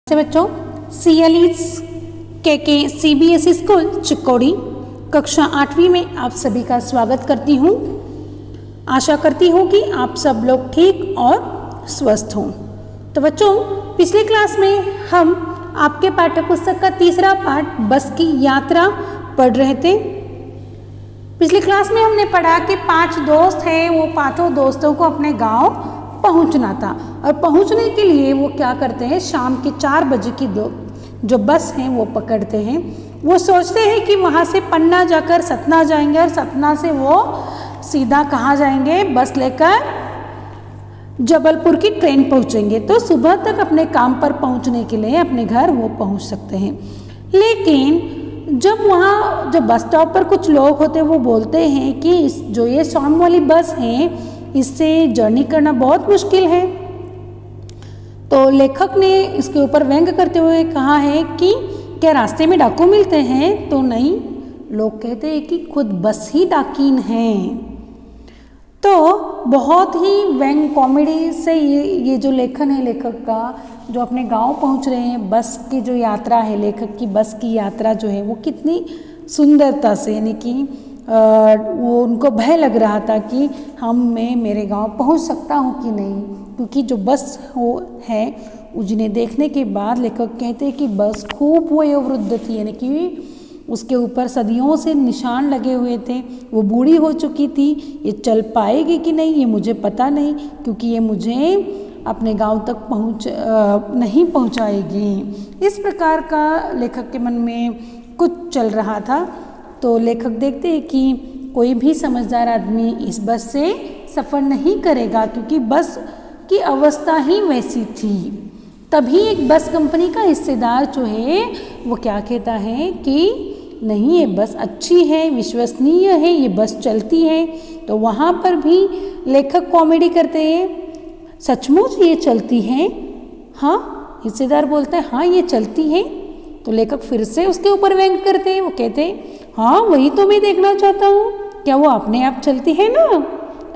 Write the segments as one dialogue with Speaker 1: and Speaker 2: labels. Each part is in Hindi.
Speaker 1: से बच्चों CLE's के CBSE स्कूल चिक्कोड़ी कक्षा 8वीं में आप सभी का स्वागत करती हूँ। आशा करती हूँ कि आप सब लोग ठीक और स्वस्थ हों। तो बच्चों पिछले क्लास में हम आपके पाठ्यपुस्तक का तीसरा पाठ बस की यात्रा पढ़ रहे थे। पिछली क्लास में हमने पढ़ा कि 5 दोस्त हैं, वो पांचों दोस्तों को अपने गांव पहुंचना था और पहुंचने के लिए वो क्या करते हैं, शाम के 4 बजे की जो बस हैं वो पकड़ते हैं। वो सोचते हैं कि वहाँ से पन्ना जाकर सतना जाएंगे और सतना से वो सीधा कहाँ जाएंगे, बस लेकर जबलपुर की ट्रेन पहुँचेंगे तो सुबह तक अपने काम पर पहुँचने के लिए अपने घर वो पहुँच सकते हैं। लेकिन जब वहाँ जो बस स्टॉप पर कुछ लोग होते हैं वो बोलते हैं कि जो ये शाम वाली बस है इससे जर्नी करना बहुत मुश्किल है। तो लेखक ने इसके ऊपर व्यंग करते हुए कहा है कि क्या रास्ते में डाकू मिलते हैं? तो नहीं, लोग कहते हैं कि खुद बस ही डाकीन है। तो बहुत ही व्यंग कॉमेडी से ये जो लेखन है लेखक का, जो अपने गांव पहुंच रहे हैं, बस की जो यात्रा है, लेखक की बस की यात्रा जो है वो कितनी सुंदरता से, यानी कि वो उनको भय लग रहा था कि मैं मेरे गांव पहुंच सकता हूं कि नहीं, क्योंकि जो बस है उन्हें देखने के बाद लेखक कहते हैं कि बस खूब वयोवृद्ध थी, यानी कि उसके ऊपर सदियों से निशान लगे हुए थे। वो बूढ़ी हो चुकी थी, ये चल पाएगी कि नहीं ये मुझे पता नहीं, क्योंकि ये मुझे अपने गांव तक नहीं पहुंचाएगी। इस प्रकार का लेखक के मन में कुछ चल रहा था। तो लेखक देखते हैं कि कोई भी समझदार आदमी इस बस से सफ़र नहीं करेगा, क्योंकि बस की अवस्था ही वैसी थी। तभी एक बस कंपनी का हिस्सेदार जो है वो क्या कहता है कि नहीं, ये बस अच्छी है, विश्वसनीय है, ये बस चलती है। तो वहाँ पर भी लेखक कॉमेडी करते हैं, सचमुच ये चलती है? हाँ, हिस्सेदार बोलता है हाँ ये चलती है। तो लेखक फिर से उसके ऊपर व्यंग करते हैं, वो कहते हैं हाँ वही तो मैं देखना चाहता हूँ, क्या वो अपने आप चलती है ना?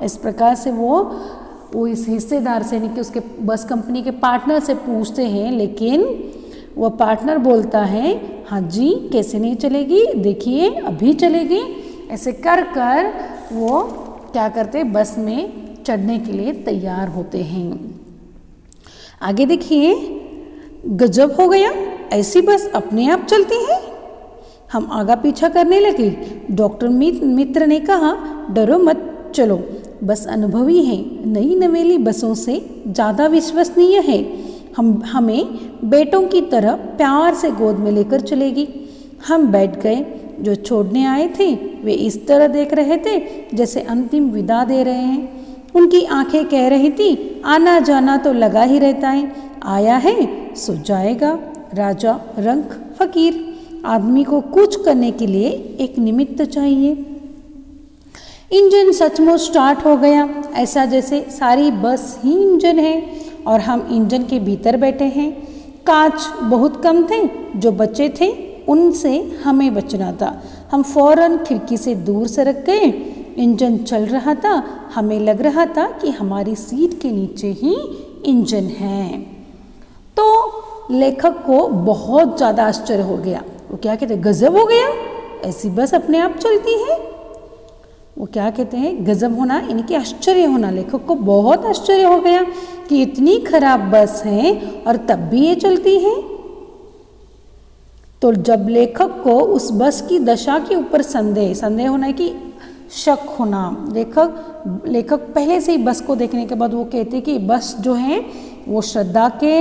Speaker 1: इस प्रकार से वो इस हिस्सेदार से, यानी कि उसके बस कंपनी के पार्टनर से पूछते हैं, लेकिन वो पार्टनर बोलता है हाँ जी कैसे नहीं चलेगी, देखिए अभी चलेगी। ऐसे कर कर वो क्या करते, बस में चढ़ने के लिए तैयार होते हैं। आगे देखिए, गजब हो गया, ऐसी बस अपने आप चलती है। हम आगा पीछा करने लगे। डॉक्टर मित्र ने कहा डरो मत, चलो बस अनुभवी है, नई नवेली बसों से ज़्यादा विश्वसनीय है। हमें बेटों की तरह प्यार से गोद में लेकर चलेगी। हम बैठ गए। जो छोड़ने आए थे वे इस तरह देख रहे थे जैसे अंतिम विदा दे रहे हैं। उनकी आंखें कह रही थी आना जाना तो लगा ही रहता है, आया है सो जाएगा। राजा रंक फकीर, आदमी को कुछ करने के लिए एक निमित्त चाहिए। इंजन सचमुच स्टार्ट हो गया, ऐसा जैसे सारी बस ही इंजन है और हम इंजन के भीतर बैठे हैं। कांच बहुत कम थे, जो बचे थे उनसे हमें बचना था। हम फौरन खिड़की से दूर सरक गए। इंजन चल रहा था, हमें लग रहा था कि हमारी सीट के नीचे ही इंजन है। तो लेखक को बहुत ज़्यादा आश्चर्य हो गया। वो क्या कहते हैं, गजब हो गया, ऐसी बस अपने आप चलती है। वो क्या कहते हैं, गजब होना, यानी कि आश्चर्य होना। लेखक को बहुत आश्चर्य हो गया कि इतनी खराब बस है और तब भी ये चलती है। तो जब लेखक को उस बस की दशा के ऊपर संदेह होना कि शक होना, लेखक पहले से ही बस को देखने के बाद वो कहते कि बस जो है वो श्रद्धा के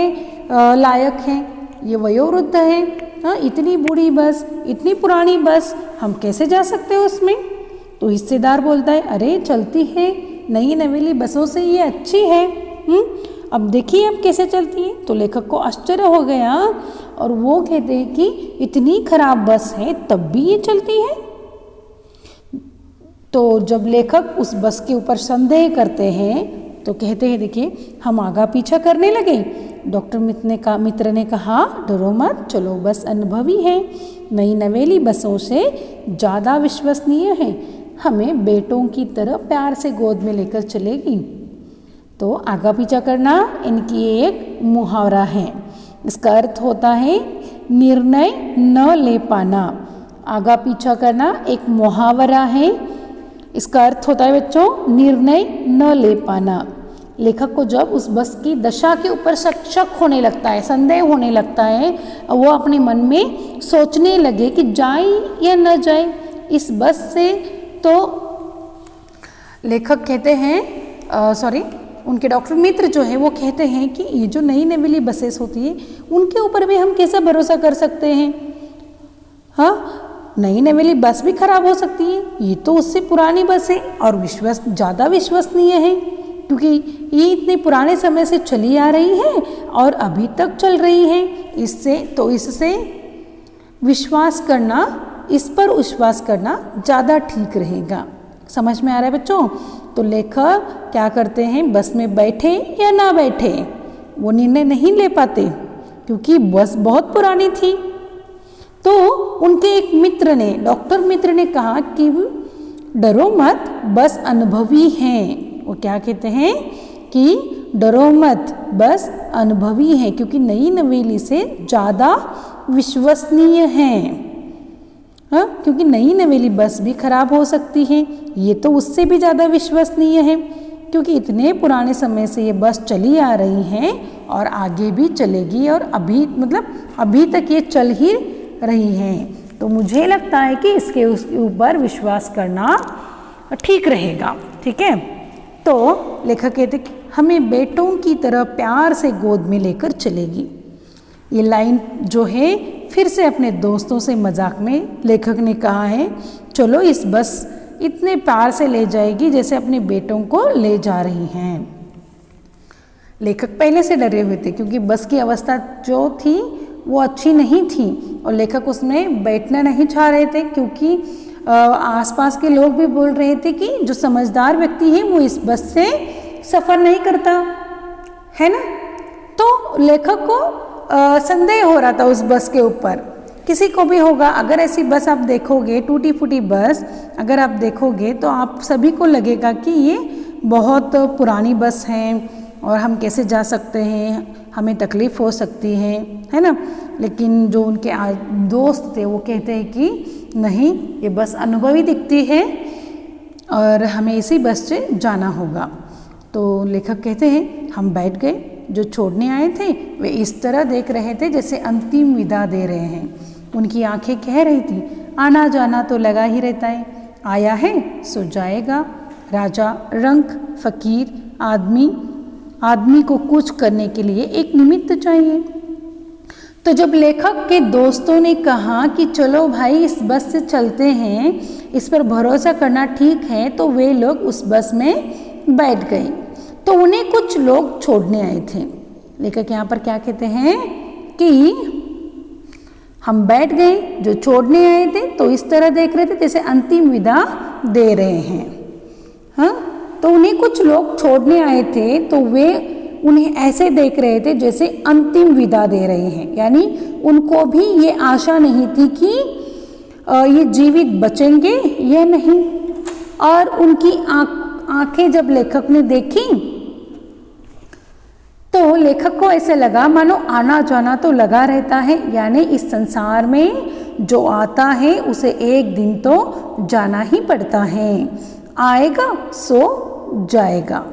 Speaker 1: लायक है, ये वयोवृद्ध है। हाँ, इतनी बूढ़ी बस, इतनी पुरानी बस, हम कैसे जा सकते हैं उसमें? तो हिस्सेदार बोलता है अरे चलती है, नई नवेली बसों से ये अच्छी है। अब देखिए अब कैसे चलती है। तो लेखक को आश्चर्य हो गया और वो कहते हैं कि इतनी खराब बस है तब भी ये चलती है। तो जब लेखक उस बस के ऊपर संदेह करते हैं तो कहते हैं देखिए हम आगा पीछा करने लगे। डॉक्टर मित्र ने कहा डरो मत, चलो बस अनुभवी है, नई नवेली बसों से ज़्यादा विश्वसनीय है, हमें बेटों की तरह प्यार से गोद में लेकर चलेगी। तो आगा पीछा करना इनकी एक मुहावरा है। इसका अर्थ होता है निर्णय न ले पाना। आगा पीछा करना एक मुहावरा है। इसका अर्थ होता है बच्चों निर्णय न ले पाना। लेखक को जब उस बस की दशा के ऊपर शक होने लगता है, संदेह होने लगता है, वो अपने मन में सोचने लगे कि जाए या न जाए इस बस से, तो लेखक कहते हैं उनके डॉक्टर मित्र जो है वो कहते हैं कि ये जो नई नवेली बसेस होती है उनके ऊपर भी हम कैसे भरोसा कर सकते हैं। हाँ, नई नवेली बस भी खराब हो सकती है, ये तो उससे पुरानी बस है और ज़्यादा विश्वसनीय है, क्योंकि ये इतने पुराने समय से चली आ रही है और अभी तक चल रही है। इससे विश्वास करना, इस पर विश्वास करना ज़्यादा ठीक रहेगा। समझ में आ रहा है बच्चों? तो लेखक क्या करते हैं, बस में बैठे या ना बैठे वो निर्णय नहीं ले पाते क्योंकि बस बहुत पुरानी थी। तो उनके एक मित्र ने, डॉक्टर मित्र ने कहा कि डरो मत, बस अनुभवी हैं। वो क्या कहते हैं कि डरो मत, बस अनुभवी है, क्योंकि नई नवेली से ज़्यादा विश्वसनीय है। हाँ, क्योंकि नई नवेली बस भी खराब हो सकती है, ये तो उससे भी ज़्यादा विश्वसनीय है, क्योंकि इतने पुराने समय से ये बस चली आ रही है और आगे भी चलेगी और अभी तक ये चल ही रही है। तो मुझे लगता है कि इसके ऊपर विश्वास करना ठीक रहेगा। ठीक है, तो लेखक कहते कि हमें बेटों की तरह प्यार से गोद में लेकर चलेगी। ये लाइन जो है फिर से अपने दोस्तों से मजाक में लेखक ने कहा है, चलो इस बस इतने प्यार से ले जाएगी जैसे अपने बेटों को ले जा रही हैं। लेखक पहले से डरे हुए थे क्योंकि बस की अवस्था जो थी वो अच्छी नहीं थी और लेखक उसमें बैठना नहीं चाह रहे थे, क्योंकि आसपास के लोग भी बोल रहे थे कि जो समझदार व्यक्ति है वो इस बस से सफ़र नहीं करता है ना। तो लेखक को संदेह हो रहा था उस बस के ऊपर, किसी को भी होगा। अगर ऐसी बस आप देखोगे, टूटी फूटी बस अगर आप देखोगे तो आप सभी को लगेगा कि ये बहुत पुरानी बस है और हम कैसे जा सकते हैं, हमें तकलीफ़ हो सकती है ना। लेकिन जो उनके दोस्त थे वो कहते हैं कि नहीं, ये बस अनुभवी दिखती है और हमें इसी बस से जाना होगा। तो लेखक कहते हैं हम बैठ गए। जो छोड़ने आए थे वे इस तरह देख रहे थे जैसे अंतिम विदा दे रहे हैं। उनकी आंखें कह रही थी आना जाना तो लगा ही रहता है, आया है सो जाएगा। राजा, रंक, फकीर, आदमी को कुछ करने के लिए एक निमित्त चाहिए। तो जब लेखक के दोस्तों ने कहा कि चलो भाई इस बस से चलते हैं, इस पर भरोसा करना ठीक है, तो वे लोग उस बस में बैठ गए। तो उन्हें कुछ लोग छोड़ने आए थे। लेखक यहाँ पर क्या कहते हैं कि हम बैठ गए, जो छोड़ने आए थे तो इस तरह देख रहे थे जैसे अंतिम विदा दे रहे हैं। हाँ, तो उन्हें कुछ लोग छोड़ने आए थे तो वे उन्हें ऐसे देख रहे थे जैसे अंतिम विदा दे रहे हैं, यानी उनको भी ये आशा नहीं थी कि ये जीवित बचेंगे या नहीं। और उनकी आंखें जब लेखक ने देखी तो लेखक को ऐसे लगा मानो आना जाना तो लगा रहता है, यानी इस संसार में जो आता है उसे एक दिन तो जाना ही पड़ता है, आएगा सो जाएगा।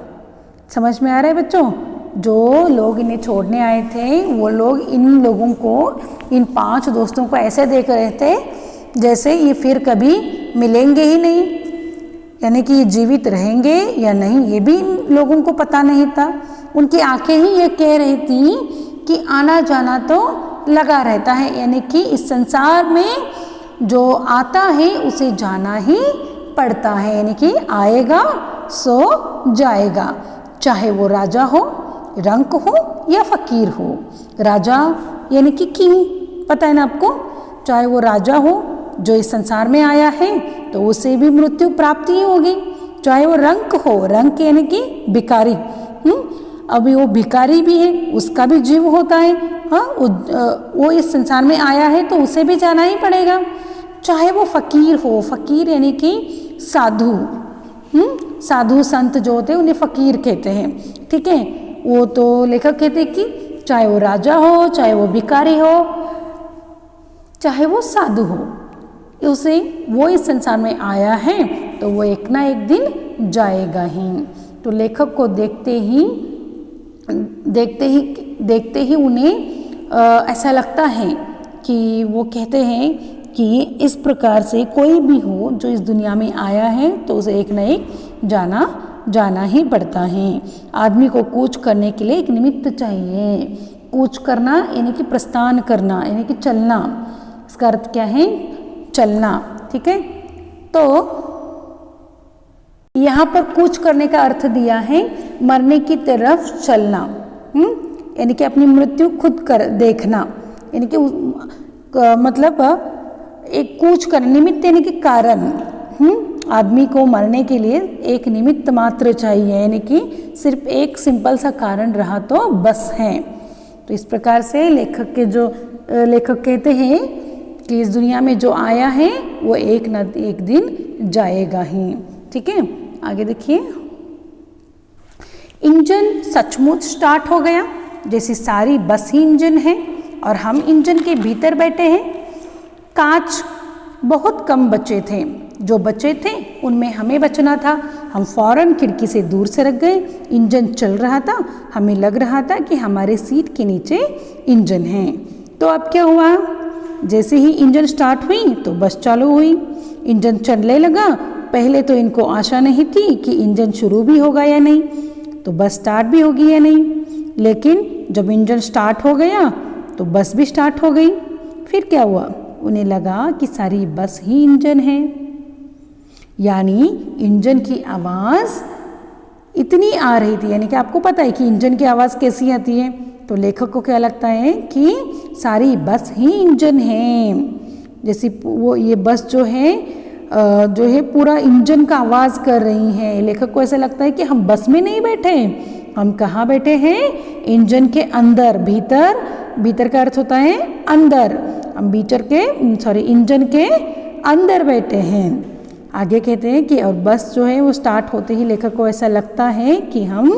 Speaker 1: समझ में आ रहा है बच्चों? जो लोग इन्हें छोड़ने आए थे वो लोग इन लोगों को, इन 5 दोस्तों को ऐसे देख रहे थे जैसे ये फिर कभी मिलेंगे ही नहीं, यानी कि ये जीवित रहेंगे या नहीं ये भी इन लोगों को पता नहीं था। उनकी आंखें ही ये कह रही थी कि आना जाना तो लगा रहता है, यानी कि इस संसार में जो आता है उसे जाना ही पड़ता है, यानी कि आएगा सो जाएगा, चाहे वो राजा हो, रंक हो या फकीर हो। राजा यानी कि किंग, पता है ना आपको, चाहे वो राजा हो जो इस संसार में आया है तो उसे भी मृत्यु प्राप्ति ही होगी, चाहे वो रंक हो, रंक यानी कि भिखारी, अभी वो भिखारी भी है उसका भी जीव होता है। हाँ, वो इस संसार में आया है तो उसे भी जाना ही पड़ेगा। चाहे वो फकीर हो, फकीर यानी कि साधु, साधु संत जो होते हैं उन्हें फकीर कहते हैं। ठीक है, वो तो लेखक कहते हैं कि चाहे वो राजा हो, चाहे वो भिखारी हो, चाहे वो साधु हो, उसे वो इस संसार में आया है तो वो एक ना एक दिन जाएगा ही। तो लेखक को देखते ही उन्हें ऐसा लगता है कि वो कहते हैं कि इस प्रकार से कोई भी हो जो इस दुनिया में आया है तो उसे एक न एक जाना ही पड़ता है। आदमी को कूच करने के लिए एक निमित्त चाहिए। कूच करना यानी कि प्रस्थान करना, यानी कि चलना। इसका अर्थ क्या है? चलना। ठीक है, तो यहाँ पर कूच करने का अर्थ दिया है मरने की तरफ चलना, यानी कि अपनी मृत्यु खुद कर देखना, यानी कि मतलब एक कूच कर, निमित्त यानी कि कारण। आदमी को मरने के लिए एक निमित्त मात्र चाहिए, यानी कि सिर्फ एक सिंपल सा कारण रहा तो बस है। तो इस प्रकार से लेखक कहते हैं कि इस दुनिया में जो आया है वो एक न एक दिन जाएगा ही। ठीक है, आगे देखिए। इंजन सचमुच स्टार्ट हो गया, जैसे सारी बस ही इंजन है और हम इंजन के भीतर बैठे हैं। कांच बहुत कम बचे थे, जो बचे थे उनमें हमें बचना था। हम फौरन खिड़की से दूर सरक गए। इंजन चल रहा था, हमें लग रहा था कि हमारे सीट के नीचे इंजन है। तो अब क्या हुआ? जैसे ही इंजन स्टार्ट हुई तो बस चालू हुई। इंजन चलने लगा। पहले तो इनको आशा नहीं थी कि इंजन शुरू भी होगा या नहीं, तो बस स्टार्ट भी होगी या नहीं। लेकिन जब इंजन स्टार्ट हो गया तो बस भी स्टार्ट हो गई। फिर क्या हुआ? उन्हें लगा कि सारी बस ही इंजन है, यानी इंजन की आवाज़ इतनी आ रही थी। यानी कि आपको पता है कि इंजन की आवाज़ कैसी आती है, तो लेखक को क्या लगता है कि सारी बस ही इंजन है। जैसे वो ये बस जो है पूरा इंजन का आवाज़ कर रही है। लेखक को ऐसा लगता है कि हम बस में नहीं बैठे, हम कहाँ बैठे हैं? इंजन के अंदर। भीतर का अर्थ होता है अंदर। हम इंजन के अंदर बैठे हैं। आगे कहते हैं कि और बस जो है वो स्टार्ट होते ही लेखक को ऐसा लगता है कि हम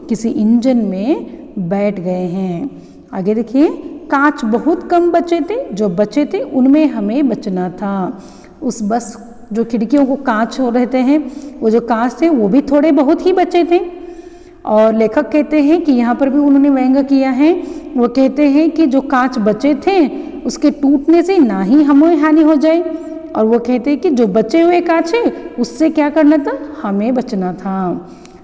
Speaker 1: किसी इंजन में बैठ गए हैं। आगे देखिए। कांच बहुत कम बचे थे, जो बचे थे उनमें हमें बचना था। उस बस जो खिड़कियों को कांच हो रहते हैं, वो जो कांच थे वो भी थोड़े बहुत ही बचे थे। और लेखक कहते हैं कि यहाँ पर भी उन्होंने व्यंग किया है। वो कहते हैं कि जो कांच बचे थे उसके टूटने से ना ही हमें हानि हो जाए, और वो कहते हैं कि जो बचे हुए कांच है उससे क्या करना था? हमें बचना था।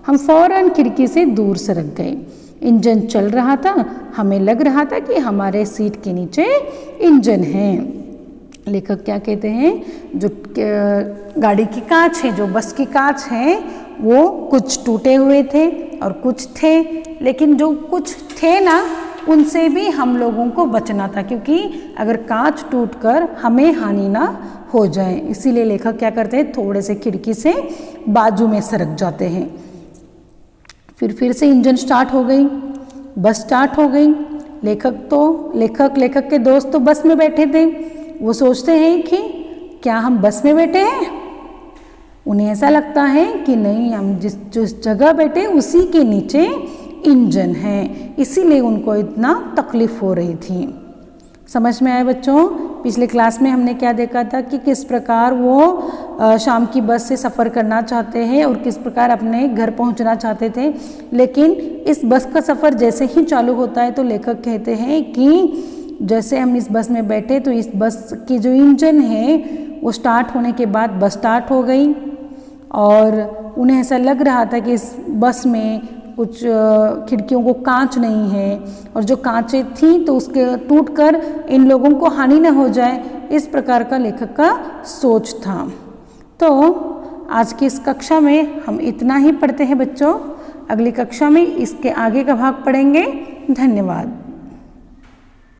Speaker 1: हम फौरन खिड़की से दूर सरक गए। इंजन चल रहा था, हमें लग रहा था कि हमारे सीट के नीचे इंजन है। लेखक क्या कहते हैं? जो गाड़ी की कांच है, जो बस की कांच है, वो कुछ टूटे हुए थे और कुछ थे, लेकिन जो कुछ थे ना उनसे भी हम लोगों को बचना था, क्योंकि अगर कांच टूटकर हमें हानि ना हो जाए। इसीलिए लेखक क्या करते हैं? थोड़े से खिड़की से बाजू में सरक जाते हैं। फिर से इंजन स्टार्ट हो गई, बस स्टार्ट हो गई। लेखक के दोस्त तो बस में बैठे थे। वो सोचते हैं कि क्या हम बस में बैठे हैं? उन्हें ऐसा लगता है कि नहीं, हम जिस जगह बैठे उसी के नीचे इंजन है, इसीलिए उनको इतना तकलीफ हो रही थी। समझ में आए बच्चों? पिछले क्लास में हमने क्या देखा था कि किस प्रकार वो शाम की बस से सफ़र करना चाहते हैं और किस प्रकार अपने घर पहुंचना चाहते थे। लेकिन इस बस का सफ़र जैसे ही चालू होता है तो लेखक कहते हैं कि जैसे हम इस बस में बैठे तो इस बस की जो इंजन है वो स्टार्ट होने के बाद बस स्टार्ट हो गई, और उन्हें ऐसा लग रहा था कि इस बस में कुछ खिड़कियों को कांच नहीं है, और जो कांचें थी तो उसके टूटकर इन लोगों को हानि न हो जाए, इस प्रकार का लेखक का सोच था। तो आज की इस कक्षा में हम इतना ही पढ़ते हैं बच्चों। अगली कक्षा में इसके आगे का भाग पढ़ेंगे। धन्यवाद।